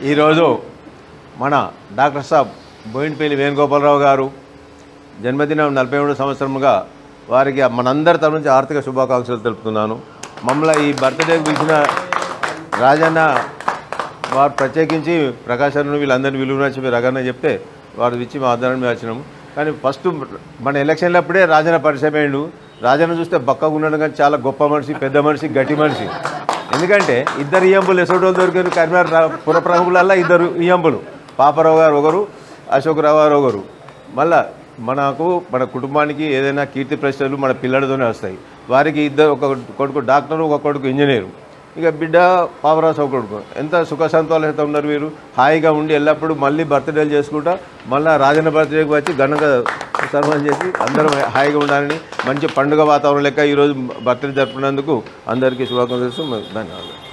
ఈరోజు మన డాక్టర్ సాబ్ బోయినపల్లి వేణుగోపాలరావు గారు జన్మదినం 43 సంవత్సరముగా వారికి మనందరి తరఫు నుంచి ఆర్థిక శుభాకాంక్షలు తెలుపుతున్నాను. మమ్మల్ని ఈ బర్త్డేకి పిలిచిన రాజన్న వారు ప్రత్యేకించి ప్రకాశాన్ని వీళ్ళందరినీ విలువ నచ్చి మీరు రగన్న చెప్తే వారు ఇచ్చి మా ఆధారాన్ని మేము వచ్చినాము. కానీ ఫస్ట్ మన ఎలక్షన్లప్పుడే రాజన్న పరిచయం అయ్యిండు. రాజన్న చూస్తే బక్కగా ఉన్నాడు కానీ చాలా గొప్ప మనిషి, పెద్ద మనిషి, గట్టి మనిషి. ఎందుకంటే ఇద్దరు ఇయ్యంబులు ఎసోటోలు దొరికారు. కరీంనగర్ పురప్రముఖులల్లా ఇద్దరు ఇయ్యంబులు, పాపారావు గారు ఒకరు, అశోక్రావు గారు ఒకరు. మళ్ళా మన కుటుంబానికి ఏదైనా కీర్తి ప్రశ్నలు మన పిల్లలతోనే వస్తాయి. వారికి ఇద్దరు, ఒక కొడుకు డాక్టరు, ఒక కొడుకు ఇంజనీరు, ఇక బిడ్డ పాపరాజు ఒక కొడుకు. ఎంత సుఖ సంతోషంతో ఉన్నారు వీరు. హాయిగా ఉండి ఎల్లప్పుడూ మళ్ళీ బర్త్డేలు చేసుకుంటా మళ్ళీ రాజన్న బర్త్డేకి వచ్చి ఘనంగా సన్మానం చేసి అందరం హాయిగా ఉండాలని మంచి పండుగ వాతావరణం లెక్క ఈరోజు బర్త్డే జరుపుకున్నందుకు అందరికీ శుభాకాంక్షలు. ధన్యవాదాలు.